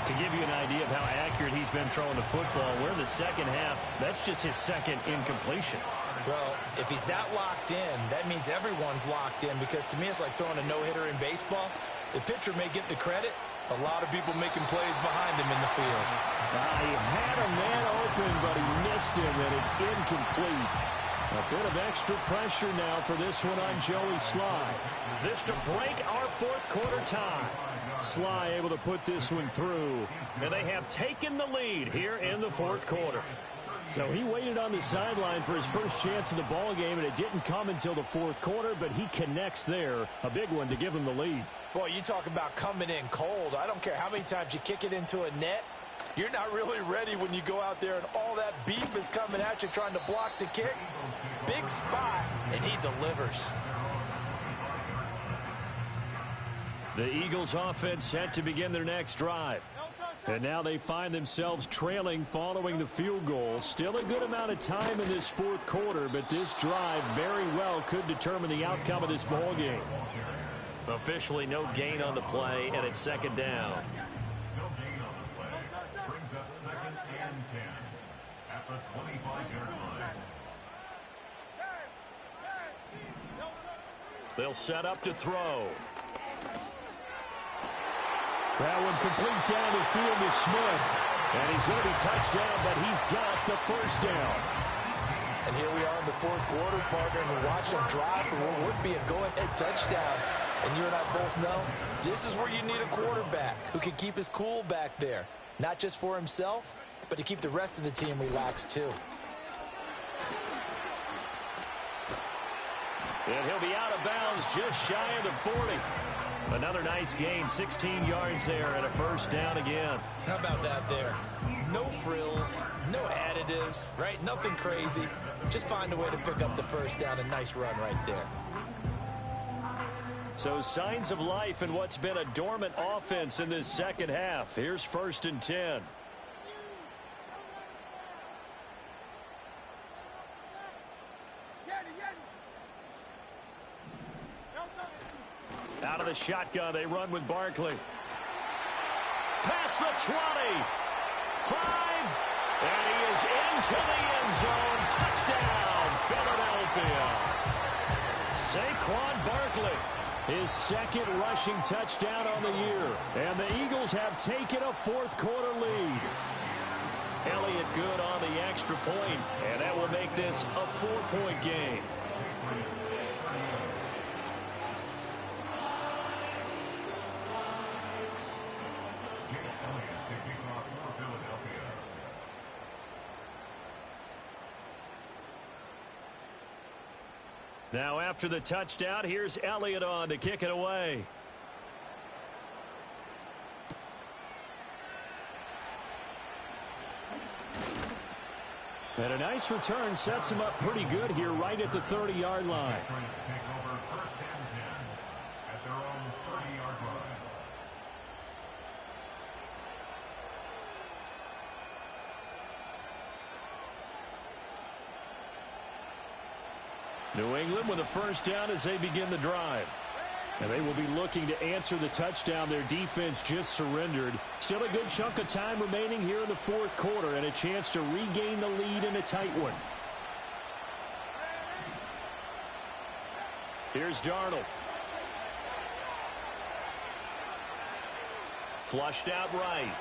To give you an idea of how accurate he's been throwing the football, we're in the second half. That's just his 2nd incompletion. Well, if he's that locked in, that means everyone's locked in, because to me it's like throwing a no-hitter in baseball. The pitcher may get the credit. A lot of people making plays behind him in the field. He had a man open, but he missed him, and it's incomplete. A bit of extra pressure now for this one on Joey Slye. This to break our fourth quarter tie. Slye able to put this one through, and they have taken the lead here in the fourth quarter. So he waited on the sideline for his first chance in the ball game, and it didn't come until the fourth quarter, but he connects there. A big one to give him the lead. Boy, you talk about coming in cold. I don't care how many times you kick it into a net. You're not really ready when you go out there and all that beef is coming at you trying to block the kick. Big spot, and he delivers. The Eagles offense set to begin their next drive. And now they find themselves trailing following the field goal. Still a good amount of time in this fourth quarter, but this drive very well could determine the outcome of this ball game. Officially no gain on the play, and it's second down. No gain on the play. Brings up 2nd and 10 at the 25-yard line. They'll set up to throw. That one complete down the field to Smith. And he's going to be touched down, but he's got the first down. And here we are in the fourth quarter, partner, and we're watching him drive for what would be a go-ahead touchdown. And you and I both know this is where you need a quarterback who can keep his cool back there. Not just for himself, but to keep the rest of the team relaxed too. And he'll be out of bounds just shy of the 40. Another nice gain, 16 yards there, and a first down again. How about that there? No frills, no additives, right? Nothing crazy. Just find a way to pick up the first down. A nice run right there. So signs of life in what's been a dormant offense in this second half. Here's 1st and 10. Out of the shotgun, they run with Barkley. Past the 20. 5. And he is into the end zone. Touchdown, Philadelphia. Saquon Barkley. His second rushing touchdown on the year. And the Eagles have taken a fourth quarter lead. Elliott good on the extra point, and that will make this a 4-point game. Now after the touchdown, here's Elliott on to kick it away. And a nice return sets him up pretty good here right at the 30-yard line. New England with a first down as they begin the drive. And they will be looking to answer the touchdown their defense just surrendered. Still a good chunk of time remaining here in the fourth quarter and a chance to regain the lead in a tight one. Here's Darnold. Flushed out right.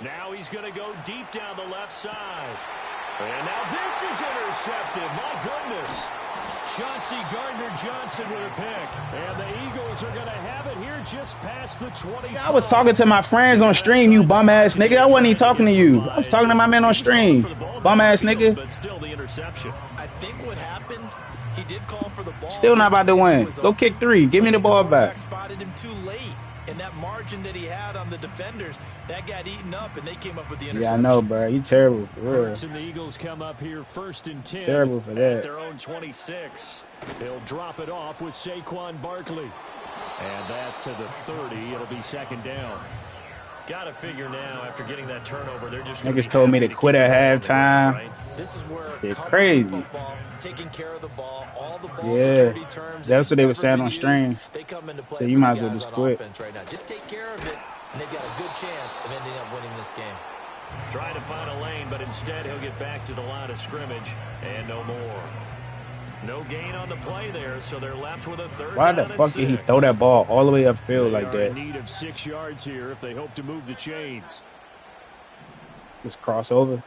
Now he's going to go deep down the left side. And now this is intercepted. My goodness. Chauncey Gardner-Johnson with a pick. And the Eagles are going to have it here just past the 20. I was talking to my friends on stream, you bum-ass nigga. I wasn't even talking to you. I was talking to my man on stream. Bum-ass nigga. But still the interception. I think what happened, he did call for the ball. Still not about to win. Go kick 3. Give me the ball back. Spotted him too late. And that margin that he had on the defenders, that got eaten up, and they came up with the interception. Yeah, I know, bro. You terrible for real. And the Eagles come up here 1st and 10. Terrible for that. At their own 26. They'll drop it off with Saquon Barkley. And that to the 30. It'll be second down. Got to figure now, after getting that turnover, they're just niggas told me to quit at halftime. Right? This is where it's crazy. Football, taking care of the ball, all the ball yeah, security terms that's what they were saying on stream. They come into play so you might as well just quit. Right now. Just take care of it, and they've got a good chance of ending up winning this game. Trying to find a lane, but instead he'll get back to the line of scrimmage, and no more. No gain on the play there, so they're left with a third. Why the fuck did he throw that ball all the way upfield like that? In need of 6 yards here if they hope to move the chains. Just cross over.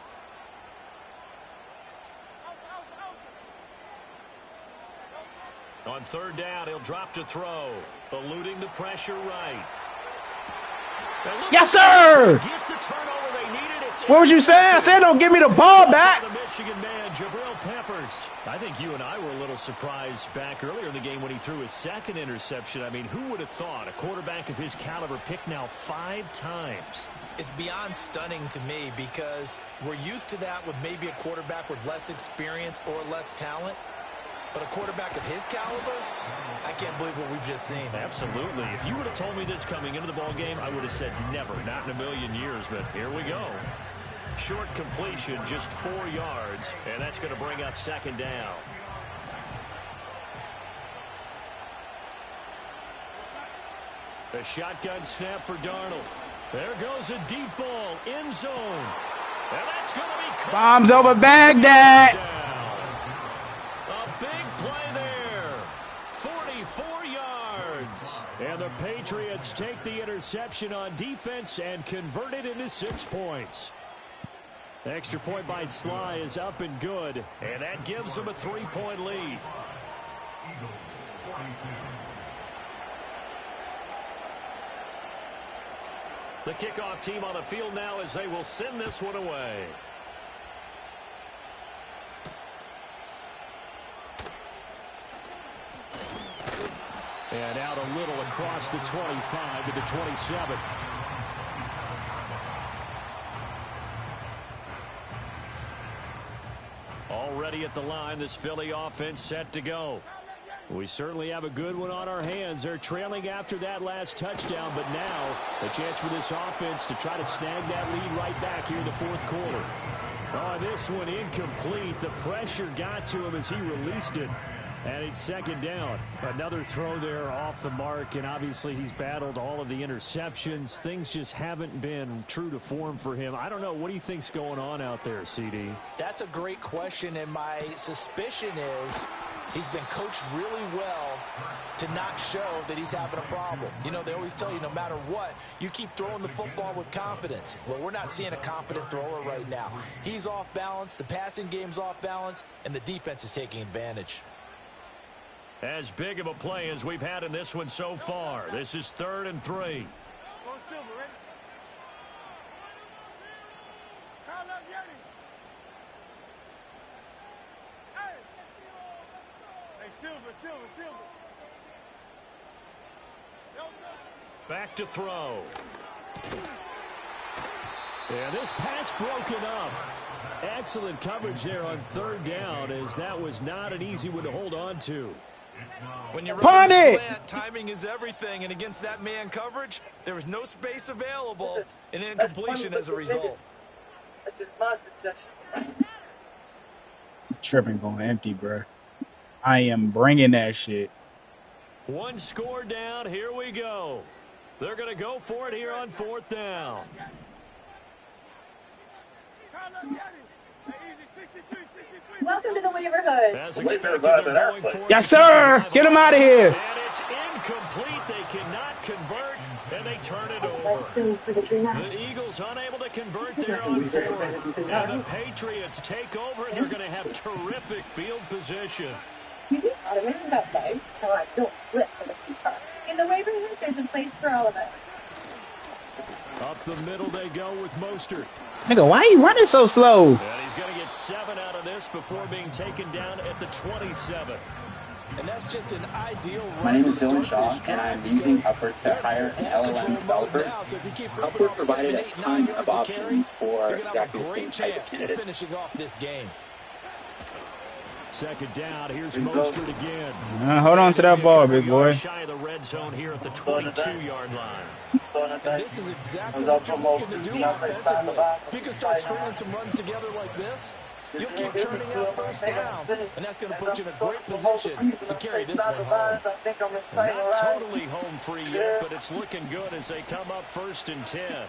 On third down, he'll drop to throw, eluding the pressure right. Yes, sir! Get the turnover they needed. What was you saying? I said don't give me the ball back. The Michigan man, Jabril Peppers. I think you and I were a little surprised back earlier in the game when he threw his second interception. I mean, who would have thought a quarterback of his caliber picked now 5 times? It's beyond stunning to me because we're used to that with maybe a quarterback with less experience or less talent. But a quarterback of his caliber, I can't believe what we've just seen. Absolutely. If you would have told me this coming into the ball game, I would have said never, not in a million years. But here we go. Short completion, just 4 yards, and that's going to bring up second down. A shotgun snap for Darnold. There goes a deep ball, end zone. And that's going to be... Bombs over Baghdad. A big play there. 44 yards. And the Patriots take the interception on defense and convert it into 6 points. Extra point by Sly is up and good, and that gives them a 3-point lead. The kickoff team on the field now as they will send this one away. And out a little across the 25 to the 27. Already at the line, this Philly offense set to go. We certainly have a good one on our hands. They're trailing after that last touchdown, but now a chance for this offense to try to snag that lead right back here in the fourth quarter. Oh, this one incomplete. The pressure got to him as he released it. And it's second down. Another throw there off the mark, and obviously he's battled all of the interceptions. Things just haven't been true to form for him. I don't know. What do you think's going on out there, CD? That's a great question, and my suspicion is he's been coached really well to not show that he's having a problem. You know, they always tell you no matter what, you keep throwing the football with confidence. Well, we're not seeing a confident thrower right now. He's off balance, the passing game's off balance, and the defense is taking advantage. As big of a play as we've had in this one so far. This is 3rd and 3. Back to throw. Yeah, this pass broken up. Excellent coverage there on 3rd down, as that was not an easy one to hold on to. When you're Punt running it! slant, timing is everything, and against that man coverage, there was no space available, and incompletion as a result. That's just my suggestion. Tripping going empty, bro. I am bringing that shit. 1 score down. Here we go. They're going to go for it here on 4th down. Welcome to the neighborhood. As expected, they're going for it. Yes, sir. Get him out of here. And it's incomplete. They cannot convert, and they turn it over. The Eagles unable to convert there on 4th. And the Patriots take over, and they're going to have terrific field position. In the neighborhood, there's a place for all of us. Up the middle they go with Mostert. Nigga, why you running so slow? And he's going to get 7 out of this before being taken down at the 27. And that's just an ideal run. My name is Dylan Shaw, and I'm using Upwork to hire an LLM developer. Upwork provided a ton of options for exactly the same type of candidates. Finishing off this game. Second down, here's Mostert again. Hold on to that ball, big boy. Shy of the red zone here at the 22-yard line. And this is exactly what you're looking to do offensively. If you can start stringing some runs together like this, you'll keep churning out first downs, and that's going to put you in a great position to carry this one home. Not totally home free yet, but it's looking good as they come up 1st and 10.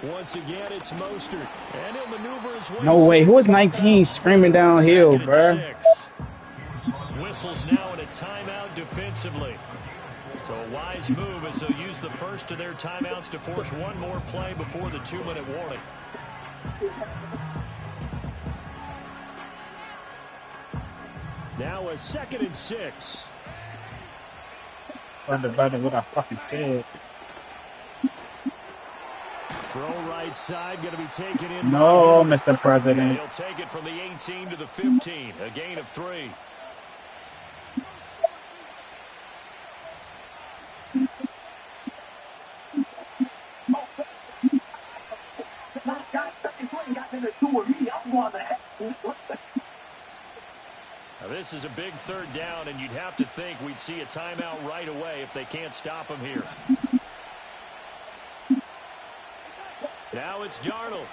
Once again, it's Mostert, and he'll maneuver his way. No way. Who is 19 screaming downhill, bruh? whistles now in a timeout defensively. So a wise move as they'll use the first of their timeouts to force one more play before the 2-minute warning. Now a 2nd and 6. Brother, what I fucking said. Throw right side, going to be taken in. No, Mr. President. He'll take it from the 18 to the 15, a gain of 3. Now this is a big 3rd down, and you'd have to think we'd see a timeout right away if they can't stop him here. Now it's Darnold.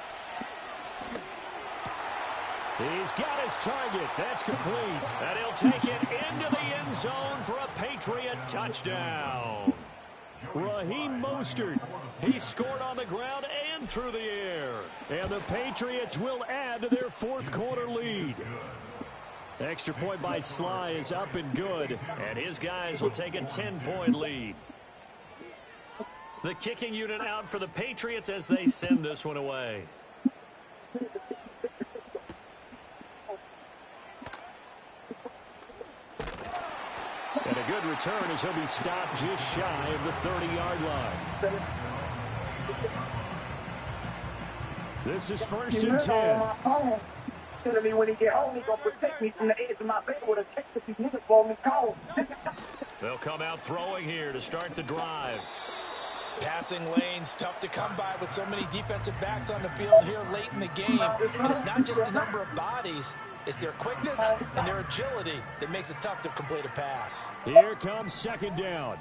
He's got his target. That's complete. And he'll take it into the end zone for a Patriot touchdown. Raheem Mostert. He scored on the ground and through the air. And the Patriots will add to their 4th quarter lead. Extra point by Sly is up and good. And his guys will take a 10-point lead. The kicking unit out for the Patriots as they send this one away. And a good return as he'll be stopped just shy of the 30-yard line. This is 1st and 10. Telling me when he get home, he's going to protect me from the edge of my bed with a text if he never for me call. They'll come out throwing here to start the drive. Passing lanes, tough to come by with so many defensive backs on the field here late in the game. And it's not just the number of bodies, it's their quickness and their agility that makes it tough to complete a pass. Here comes 2nd down.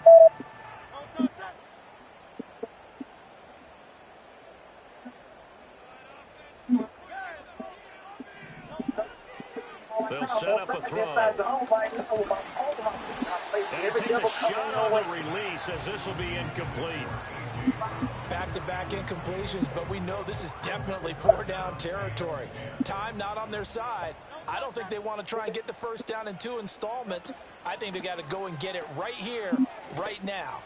They'll set up a throw. And it takes a shot on the release as this will be incomplete. Back-to-back incompletions, but we know this is definitely 4-down territory. Time not on their side. I don't think they want to try and get the 1st down in 2 installments. I think they got to go and get it right here, right now.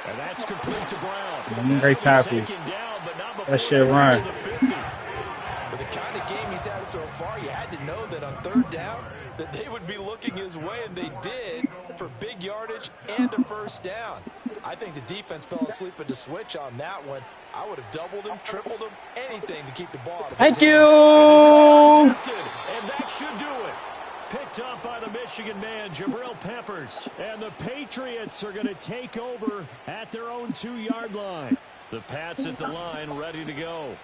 And that's complete to Brown. Great tackle. That shit run. With the kind of game he's had so far, you had to know that on 3rd down that they would be looking his way, and they did, for big yardage and a 1st down. I think the defense fell asleep at the switch on that one. I would have doubled him, tripled him, anything to keep the ball. Thank you. And that should do it. Picked up by the Michigan man, Jabril Peppers. And the Patriots are going to take over at their own 2-yard line. The Pats at the line, ready to go.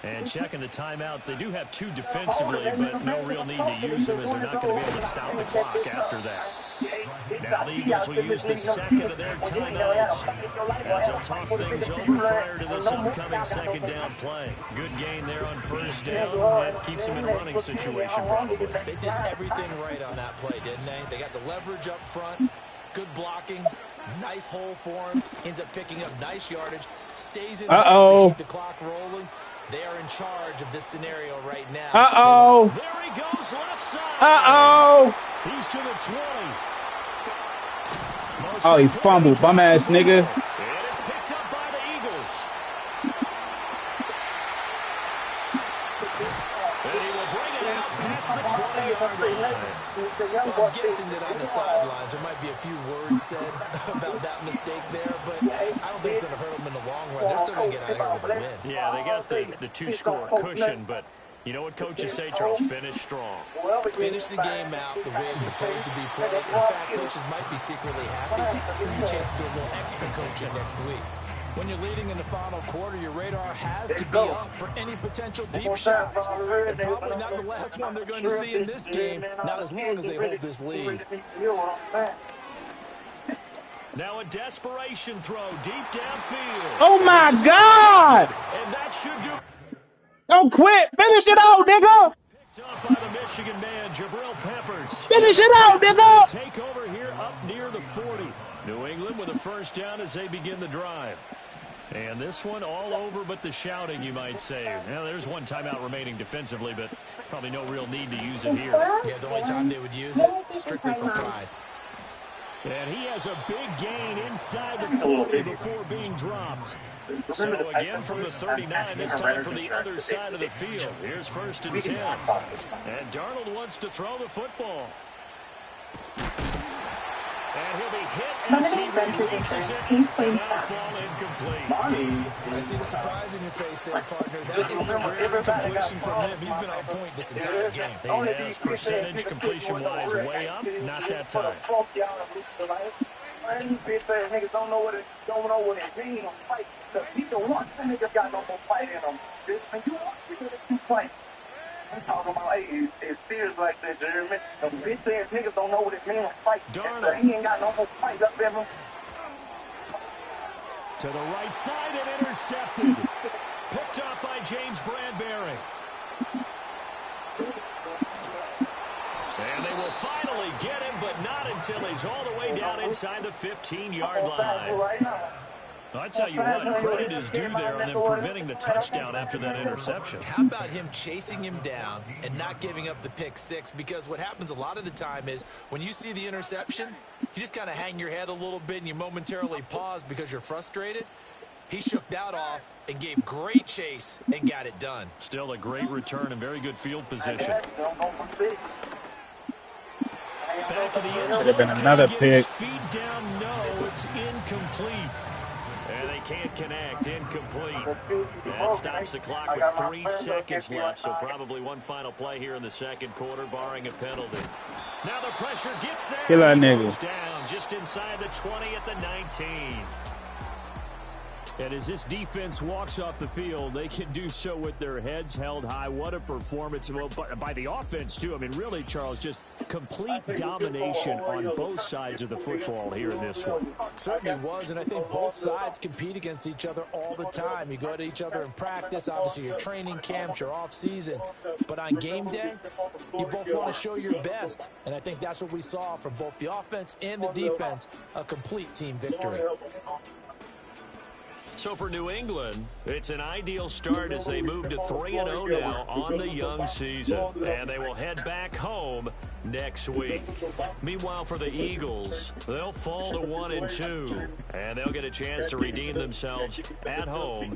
And checking the timeouts, they do have 2 defensively, but no real need to use them as they're not going to be able to stop the clock after that. Now the Eagles will use the 2nd of their timeouts as they'll talk things over prior to this upcoming 2nd down play. Good gain there on 1st down. That keeps them in a running situation probably. They did everything right on that play, didn't they? They got the leverage up front, good blocking, nice hole for him, ends up picking up nice yardage, stays in to keep the clock rolling. They are in charge of this scenario right now. There he goes, left side. He's to the 20. Oh, he fumbled, bum-ass nigga. It is picked up by the Eagles. And he will bring it out past the 20-yard line. Well, I'm guessing that on the sidelines there might be a few words said about that mistake there, but I don't think it's going to hurt them in the long run. They're still going to get out of here with a win. Yeah, they got the 2-score cushion, but you know what coaches say, Charles? Finish strong. Finish the game out the way it's supposed to be played. In fact, coaches might be secretly happy because we chance to do a little extra coaching next week. When you're leading in the final quarter, your radar has to be up for any potential deep shots. And probably not the last one they're going to see in this game, not as long as they hold this lead. Now a desperation throw deep downfield. Oh my God! And that should do. Don't quit. Finish it out, nigga. Picked up by the Michigan man, Jabril Peppers. Finish it out, nigga. Take over here up near the 40. New England with a 1st down as they begin the drive. And this one all over but the shouting, you might say. Now, there's one timeout remaining defensively, but probably no real need to use it here. Yeah, the only time they would use it strictly for pride. And he has a big gain inside the 40 before being dropped. So again from the 39, this time from the other side of the field. Here's 1st and 10. And Darnold wants to throw the football. And he'll be hit as he releases it. He's playing Fall incomplete. I see the surprise in your face there, partner. That is a rare completion from him. He's been on point this entire game. He has percentage completion-wise way up. Not that time. Man, these bitch ass niggas don't know what it means to fight. Cause people want them niggas got no more fight in them. When you want to fight. I'm talking about, hey, it's serious like this, Jeremy. Them bitch ass niggas don't know what it means to fight. Darnold. He ain't got no more fight up in him. To the right side and intercepted. Picked up by James Bradbury. And they will finally get him, but not until he's all the way down inside the 15-yard line. I tell you what, credit is due there on them preventing the touchdown after that interception. How about him chasing him down and not giving up the pick six? Because what happens a lot of the time is when you see the interception, you just kind of hang your head a little bit and you momentarily pause because you're frustrated. He shook that off and gave great chase and got it done. Still a great return and very good field position. Back of the end zone. Could have been another pick. Feed down, no, it's incomplete. And they can't connect, incomplete. That stops the clock with 3 seconds left, so probably one final play here in the second quarter, barring a penalty. Now the pressure gets there. Kill that nigga. Goes down just inside the 20 at the 19. And as this defense walks off the field, they can do so with their heads held high. What a performance by the offense, too. I mean, really, Charles, just complete domination on both sides of the football here in this one. Certainly was, and I think both sides compete against each other all the time. You go to each other in practice, obviously your training camps, your off-season. But on game day, you both want to show your best. And I think that's what we saw from both the offense and the defense, a complete team victory. So for New England, it's an ideal start as they move to 3-0 now on the young season. And they will head back home next week. Meanwhile, for the Eagles, they'll fall to 1-2. And they'll get a chance to redeem themselves at home.